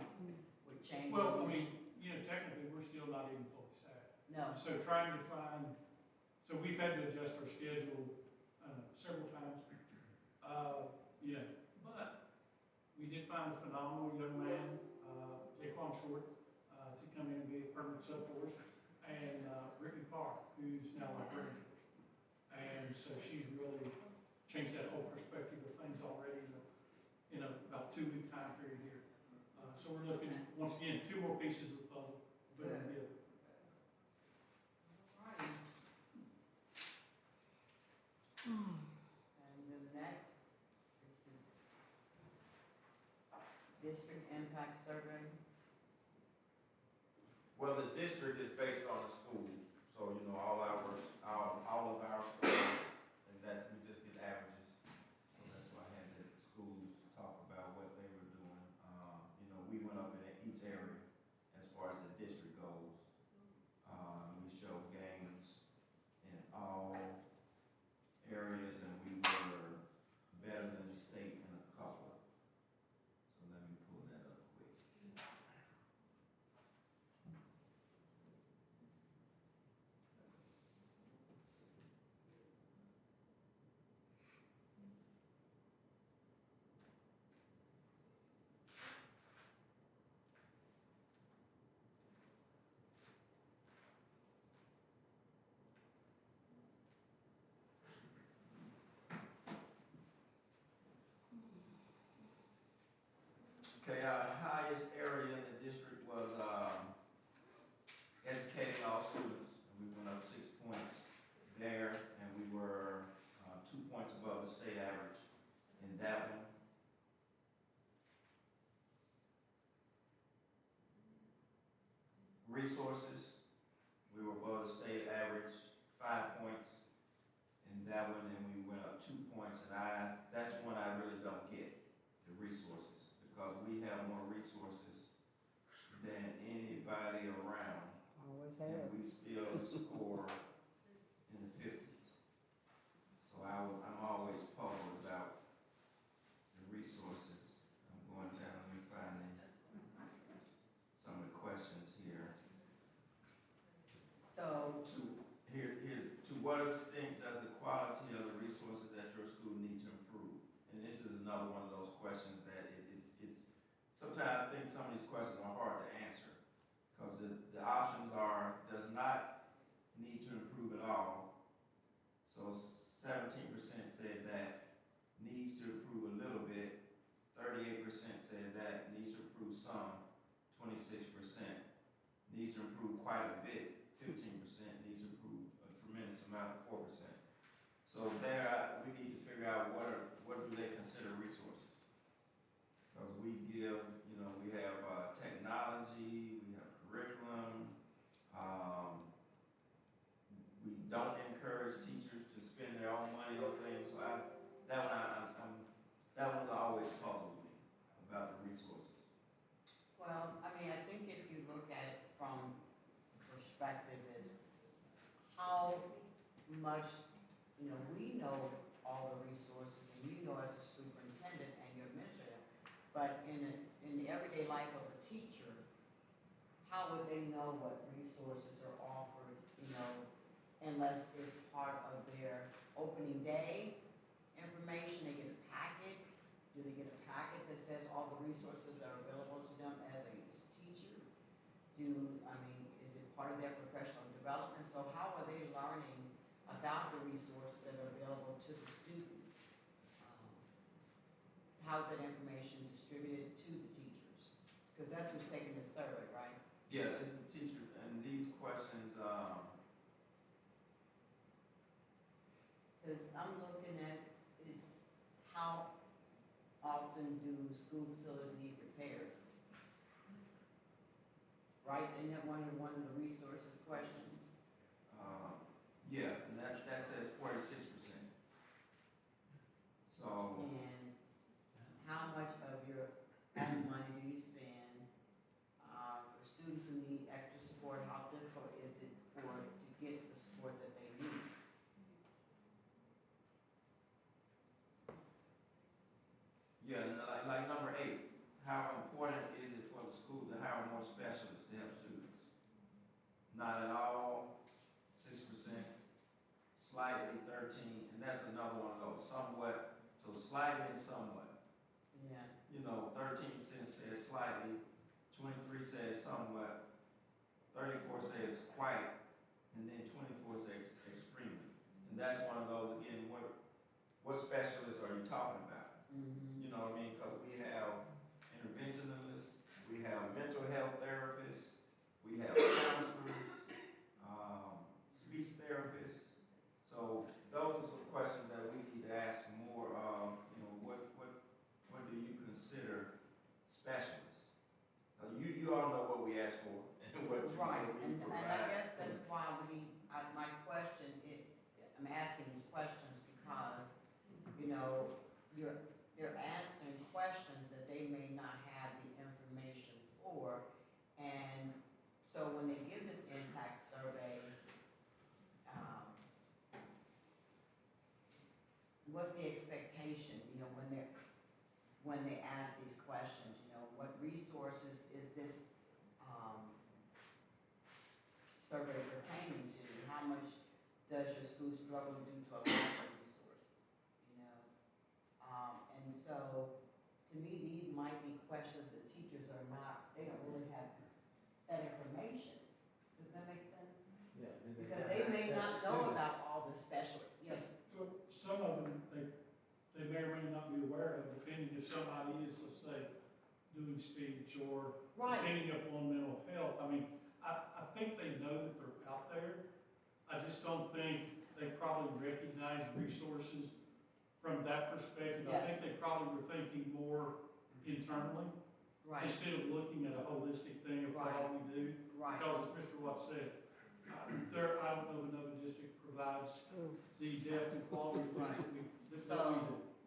with change. Well, I mean, you know, technically, we're still not even fully staffed. No, So trying to find, so we've had to adjust our schedule several times. Yeah, but we did find a phenomenal young man, Jaquan Short, to come in and be a permanent sub for us, and Brittany Parr, who's now our grant for us. And so she's really changed that whole perspective of things already in about 2-week time period here. So we're looking at, once again, 2 more pieces of the puzzle. Put them together. alrighty. And then next is the district impact survey. Well, the district is based on the schools, so, you know, all of our schools, and that we just get averages. So that's why I had the schools talk about what they were doing. You know, we went up in each area as far as the district goes. We show gains in all areas, and we were better than the state in a couple. So let me pull that up quick. Okay, our highest area in the district was, in that one. Resources, we were above the state average, 5 points in that one, and we went up 2 points, and that's one I really don't get, the resources, because we have more resources than anybody around, Always and have. we still score in the 50s. So I'm always puzzled about the resources. I'm going down and finding some of the questions here. So, To what extent does the quality of the resources at your school need to improve? And this is another one of those questions that it's sometimes I think some of these questions are hard to answer, because the options are, does not need to improve at all. So 17% said that, needs to improve a little bit, 38% said that, needs to improve some, 26% needs to improve quite a bit, 15% needs to improve a tremendous amount, 4%. So there, we need to figure out what do they consider resources? Because we give, we have technology, we have curriculum, we don't encourage teachers to spend their own money on things. So that one always puzzles me about the resources. well, I mean, I think if you look at it from perspective is how much, we know all the resources, and you know as a superintendent and your administrator, but in the everyday life of a teacher, how would they know what resources are offered, unless it's part of their opening day information, they get a packet? Do they get a packet that says all the resources that are available to them as a teacher? Is it part of their professional development? So how are they learning about the resources that are available to the students? How's that information distributed to the teachers? Because that's who's taking the survey, right? Yeah, it's the teacher, and these questions, Because I'm looking at is how often do school facilities need repairs? Right, isn't that one of the resources questions? yeah, and that says 46%. So, And how much of your own money do you spend for students who need extra support? How difficult is it to get the support that they need? yeah, and like number 8, how important is it for the school to hire more specialists to help students? Not at all, 6%, slightly 13, and that's another one of those, somewhat, so slightly and somewhat. Yeah. 13% says slightly, 23 says somewhat, 34 says quite, and then 24 says extremely. And that's one of those, again, what specialists are you talking about? Mm-hmm. You know what I mean? Because we have interventionists, we have mental health therapists, we have counselors, speech therapists. So those are some questions that we need to ask more of. What do you consider specialists? You all know what we ask for and what we And provide. I guess that's why my question I'm asking these questions because, you're answering questions that they may not have the information for. And so when they give this impact survey, what's the expectation, when they ask these questions, what resources is this survey pertaining to? How much does your school struggle due to a lack of resources? And so, to me, these might be questions that teachers they don't really have that information. Does that make sense? Yeah. Because they may not know about all the special, yes, Well, some of them, they may or may not be aware of, depending if somebody is, let's say, doing speech or right, depending upon mental health. I think they know that they're out there. I just don't think they probably recognize resources from that perspective, I think they probably were thinking more internally, Right, instead of looking at a holistic thing of what all we do. right. Because as Mr. Watt said, there, I don't know of another district provides the depth and quality of things that we do. So,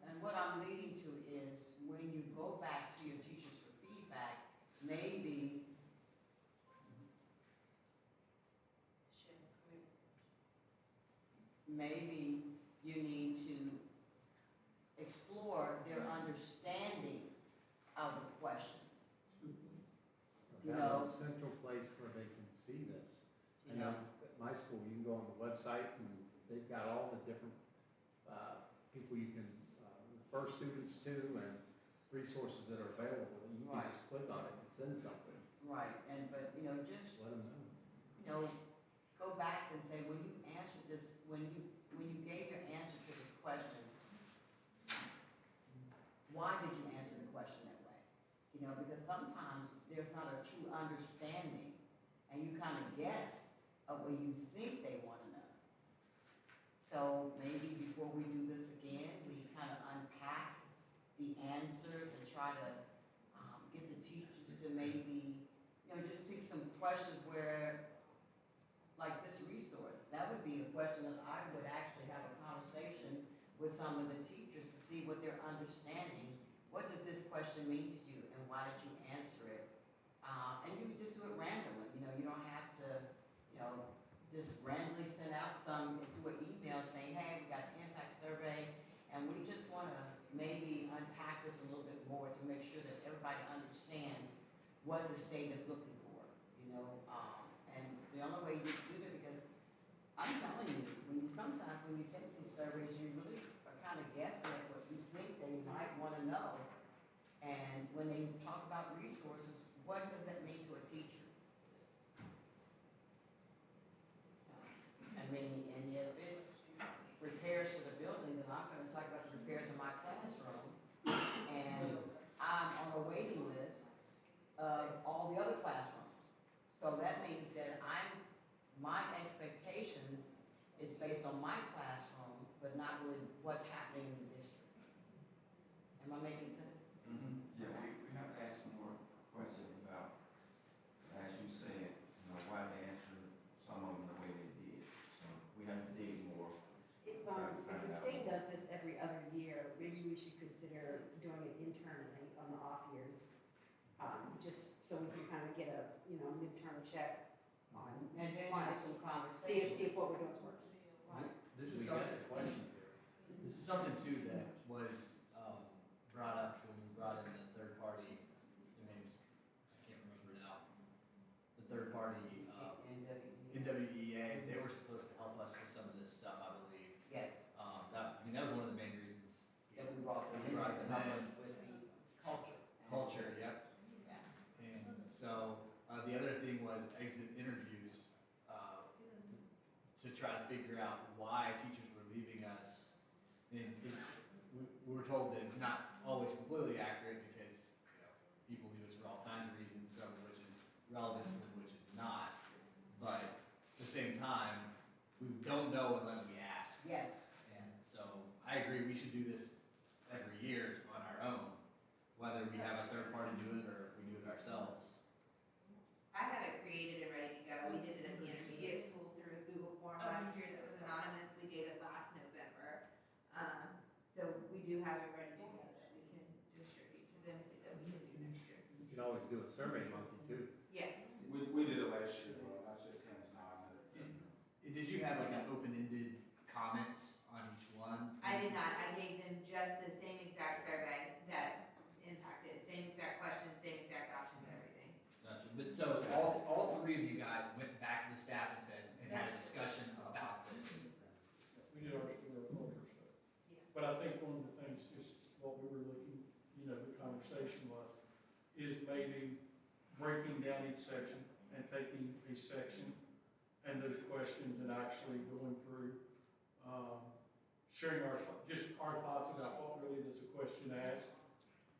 and what I'm leading to is, when you go back to your teachers for feedback, maybe you need to explore their understanding of the questions. You Have know. a central place where they can see this. You And know. at my school, you can go on the website and they've got all the different, people you can, refer students to and resources that are available. You can Right. just click on it and send something, Right, but, just, just let them know. go back and say, when you answered this, when you gave your answer to this question, why did you answer the question that way? Because sometimes there's not a true understanding, and you kind of guess of what you think they want to know. So maybe before we do this again, we kind of unpack the answers and try to get the teachers to maybe, just pick some questions where, like this resource, that would be a question that I would actually have a conversation with some of the teachers to see what they're understanding. What does this question mean to you, and why did you answer it? And you could just do it randomly, you don't have to, just randomly send out do an email saying, hey, we got the impact survey, and we just want to maybe unpack this a little bit more to make sure that everybody understands what the state is looking for, and the only way you do that, because I'm telling you, sometimes when you take these surveys, you really are kind of guessing at what you think they might want to know. And when they talk about resources, what does that mean to a teacher? And if it's repairs to the building, then I'm going to talk about the repairs in my classroom. And I'm on a waiting list of all the other classrooms. So that means that my expectations is based on my classroom, but not really what's happening in the district. Am I making sense? Yeah, we have to ask more questions about, as you said, why they answered some of them the way they did. So we have to dig more. If the state does this every other year, maybe we should consider doing it internally on the off years, just so we can kind of get a, midterm check on, And then have some see conversation. if what we're doing is working. Right. This We is got something, the questions here. this is something too that was, brought up when we brought in the third party, the names, I can't remember now. The third party, NWEA, they were supposed to help us with some of this stuff, I believe. Yes, That was one of the main reasons. that we brought them in, We brought to them help in. us with the culture. Culture, yep. Yeah. And so, the other thing was exit interviews, to try to figure out why teachers were leaving us. And we were told that it's not always completely accurate because, people leave us for all kinds of reasons, some of which is relevant, some of which is not. But at the same time, we don't know unless we ask. Yes, And so I agree, we should do this every year on our own, whether we have a third party do it or if we do it ourselves. I have it created and ready to go. We did it at the intermediate school through a Google form last year that was anonymous. We gave it last November. So we do have it ready to go that we can distribute to them so that we can do next year. You could always do a survey monkey too. Yeah. We did it last year, well, I said Tim's nodding. Did you have like an open-ended comments on each one? I did not. I gave them just the same exact survey that impacted, same exact questions, same exact options, everything. Gotcha. But so all three of you guys went back to the staff and said, and had a discussion about this. We did our culture stuff. Yeah. But I think one of the things, just what we were looking, the conversation was, is maybe breaking down each section and taking a section and those questions and actually going through, sharing our thoughts about what really does a question ask.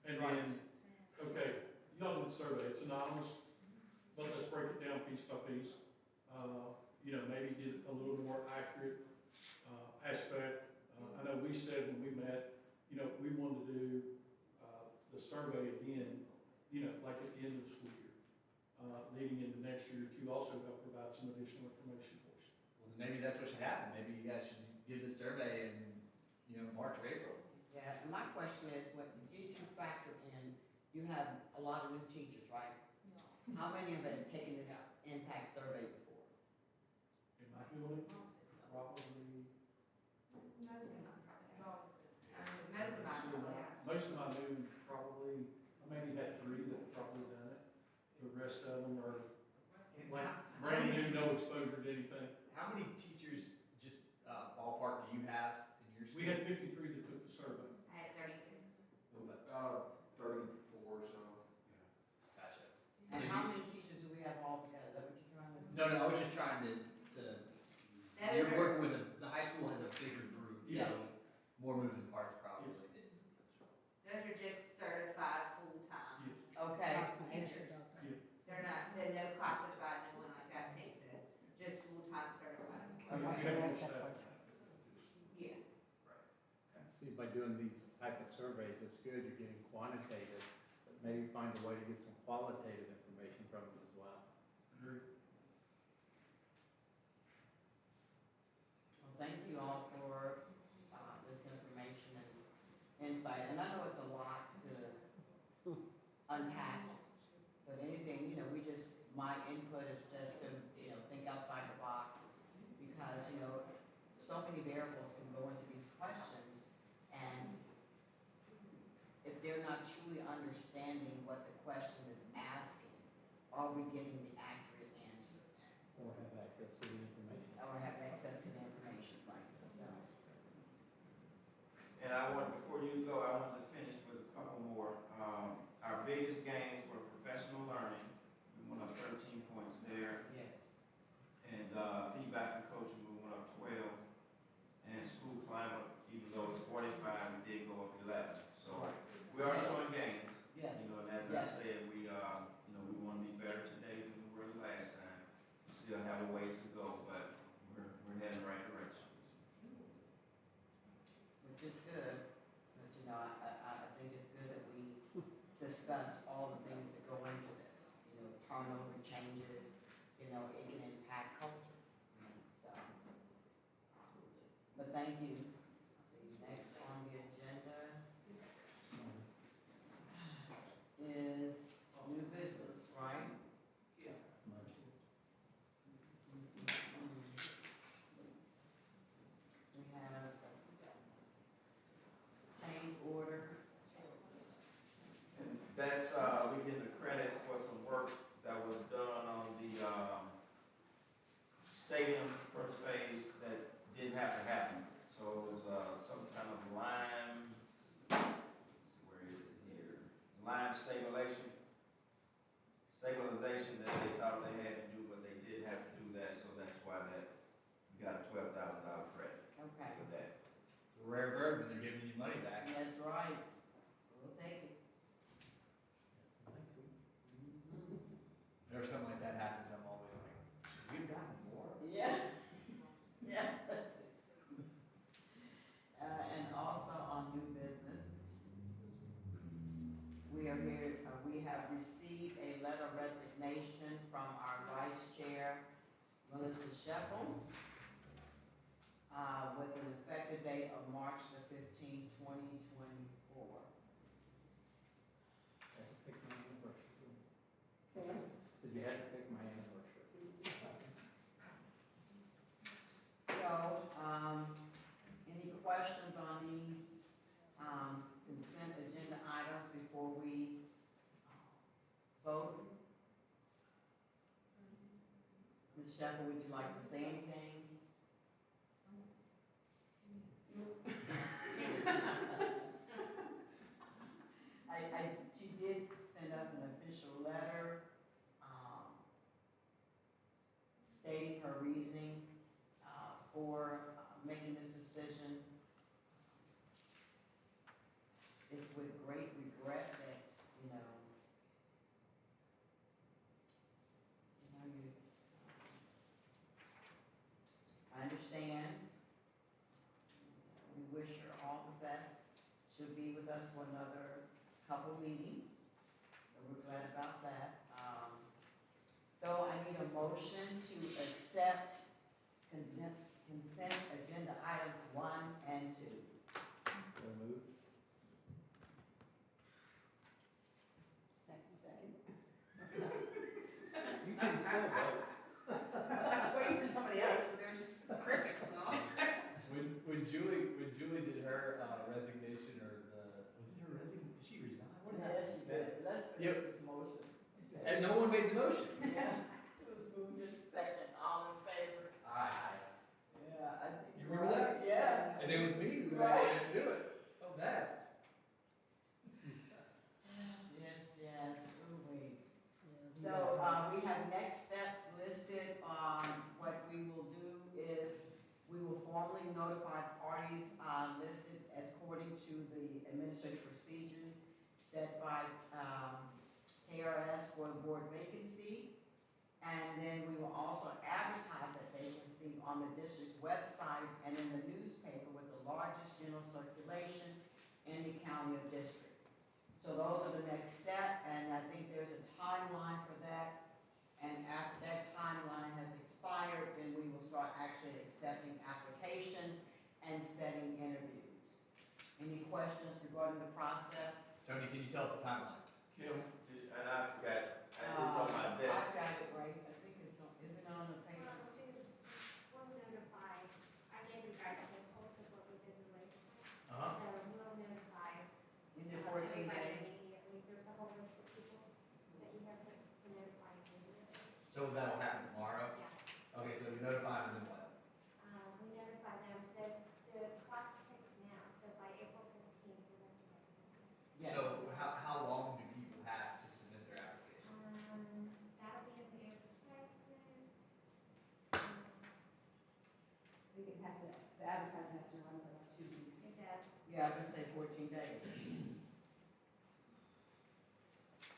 And then, okay, you know the survey, it's anonymous, but let's break it down piece by piece. Maybe get a little more accurate aspect. I know we said when we met, you know, we wanted to do, the survey again, you know, like at the end of the school year, leading into next year to also help provide some additional information for us. Well, maybe that's what should happen. Maybe you guys should give the survey in, you know, March or April. Yeah, and my question is, what, did you factor in, you have a lot of new teachers, right? How many of them have taken this impact survey before? In my building, probably, most of my new probably, I maybe had 3 that have probably done it. The rest of them are like brand new, no exposure to anything. How many teachers, just ballpark, do you have in your school? We had 53 that took the survey. I had 36. 34 or so. Gotcha. And So how you- many teachers do we have altogether? Is that what you're trying to? No, I was just trying to you're working with the high school has a bigger group, Yes. so more moving parts probably. Those are just certified full-time Okay. teachers. They're not, they're no classified, no one like that takes it, just full-time certified. We I have can more ask that staff. question. Yeah. See, by doing these type of surveys, it's good, you're getting quantitative, but maybe find a way to get some qualitative information from them as well. Agreed. Well, thank you all for, this information and insight, and I know it's a lot to unpack, but anything, you know, my input is just to, you know, think outside the box, because, you know, so many variables can go into these questions, and if they're not truly understanding what the question is asking, are we getting the accurate answer? Or have access to the information. Or have access to the information, like, so. And before you go, I wanted to finish with a couple more. Our biggest gains were professional learning. We went up 13 points there. Yes. And feedback and coaching, we went up 12. And school climate, even though it's 45, we did go up 11. So we are showing gains. Yes. You know, and as Yes. I said, we want to be better today than we were the last time. We still have a ways to go, but we're heading the right direction. Which is good, but you know, I think it's good that we discuss all the things that go into this. You know, turnover changes, you know, it can impact culture. So, but thank you. See, next on the agenda is new business, right? We have change order. And that's, we get the credit for some work that was done on the, stadium first phase that didn't have to happen. So it was, some kind of lime, where is it here? Lime stabilization that they thought they had to do, but they did have to do that, so that's why we got a $12,000 credit Okay. for that. Rare bird when they're giving you money back. That's right. We'll take it. Whenever something like that happens, I'm always like, we've gotten more. Yeah. Yeah, that's it. And also on new business, we are here, we have received a letter of resignation from our vice chair, Melissa Sheffel, with an effective date of March the 15th, 2024. I had to pick my anniversary. Say what? Did you have to pick my anniversary? So, any questions on these, consent agenda items before we vote? Ms. Shepherd, would you like to say anything? She did send us an official letter, stating her reasoning, for making this decision. It's with great regret that, I understand. We she'll be with us for another couple meetings, so we're glad about that. So I need a motion to accept consent agenda items 1 and 2. So moved. Second. You can still vote. I was waiting for somebody else, but there's just crickets, so. When Julie did her resignation, or was it her resignation? Did she resign? What did Yes, she did. Let's Yep. finish this motion. And no one made the motion. Yeah, it was moved in second, all in favor? Aye. Yeah, I think. You remember that? Yeah. And it was me who Right. didn't do it. Oh, bad. Yes, ooh, wait. So, we have next steps listed. What we will do is, we will formally notify parties, listed as according to the administrative procedure set by, KRS for the board vacancy. And then we will also advertise that vacancy on the district's website and in the newspaper with the largest general circulation in the county or district. So those are the next step, and I think there's a timeline for that. And after that timeline has expired, then we will start actually accepting applications and setting interviews. Any questions regarding the process? Tony, can you tell us the timeline? Kim, and I forgot, it's on my desk. I got it right, I think it's on, is it on the paper? We'll notify, I gave you guys the pulse of what we did the last time. Uh-huh. So we'll notify. In the 14 everybody days? immediately. There's a whole list of people that you have to notify immediately. So that'll happen tomorrow? Yeah. Okay, so we notify them and then what? We notify them, the clock ticks now, so by April 15th, we'll have to have something. Yes. So how long do people have to submit their application? That'll be in the advertisement. I think it has to, the advertisement has to run for like 2 weeks. It does. Yeah, I was gonna say 14 days.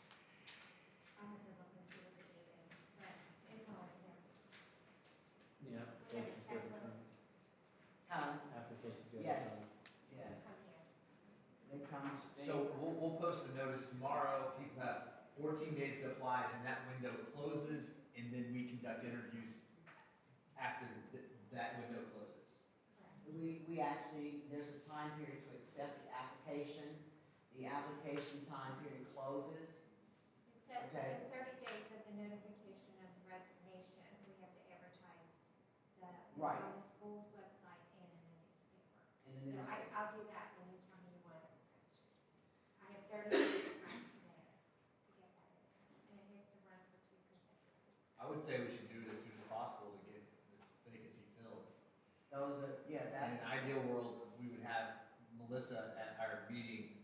I have to look and see what the date is, but it's all in there. Yeah. We have a checklist. Applications. Yes. Yes, Come here. they come, So we'll post the notice tomorrow, people have 14 days to apply, and that window closes, and then we conduct interviews after that window closes. we actually, there's a time period to accept the application. The application time period closes. It says Okay. within 30 days of the notification of the resignation, we have to advertise Right. on the school's website and in the newspaper. And So then I'll do that when you tell me you want it posted. I have 30 days from today to get that in there, and it has to run for 2 consecutive weeks. I would say we should do it as soon as possible to get this vacancy filled. those are, yeah, In that's, an ideal world, we would have Melissa at our meeting,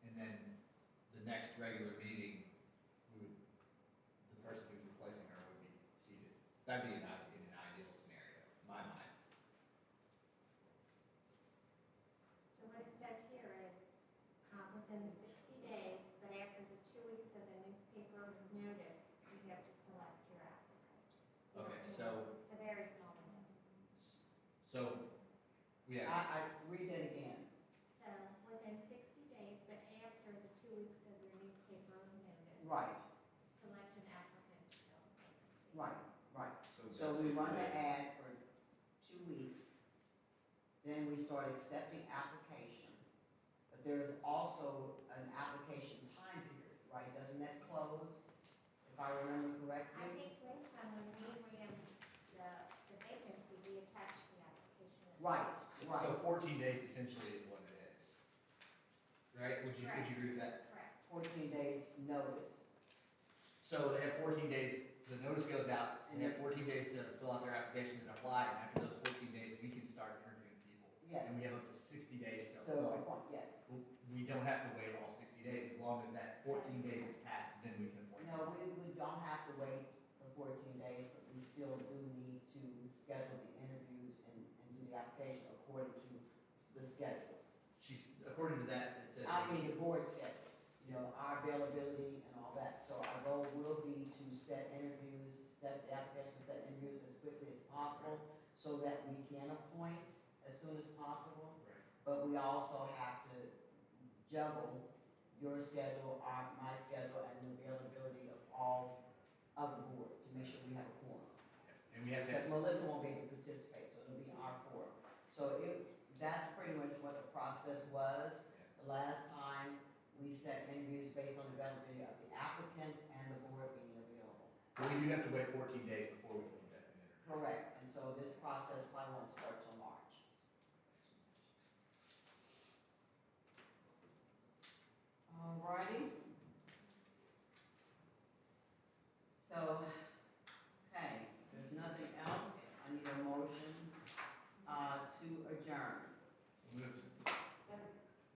and then the next regular meeting, the person who's replacing her would be seated. That'd be in an ideal scenario, in my mind. So what it says here is, within the 60 days, but after the 2 weeks of the newspaper notice, you have to select your applicant. Okay, It's a very small window. So, we have, I read that again. So within 60 days, but after the 2 weeks of your newspaper notice. Right, Select an applicant to fill the vacancy. right. So that's we 60 run the days. ad for 2 weeks, then we start accepting application. But there is also an application time period, right? Doesn't that close, if I remember I correctly? think last time when we ran the vacancy, we attached the application. as Right, well. So 14 days essentially is what it is. Right? Would you agree with that? Correct. 14 days notice. So they have 14 days, the notice goes out, and they have 14 days to fill out their application and apply, and after those 14 days, we can start interviewing people. Yes. And we have up to 60 days to So, appoint. yes. We don't have to wait all 60 days, as long as that 14 days is passed, then we can appoint. No, we don't have to wait for 14 days, but we still do need to schedule the interviews and do the application according to the schedules. According to that, it says. I mean, the board schedules, our availability and all that. So our goal will be to set interviews, set the application, set interviews as quickly as possible so that we can appoint as soon as possible. Right. but we also have to juggle your schedule, my schedule, and the availability of all of the board to make sure we have a quorum. And we have to, Because Melissa won't be able to participate, so it'll be our quorum. So that's pretty much what the process was. The last time, we set interviews based on the availability of the applicants and the board being available. so we do have to wait 14 days before we can conduct an interview. Correct, and so this process probably won't start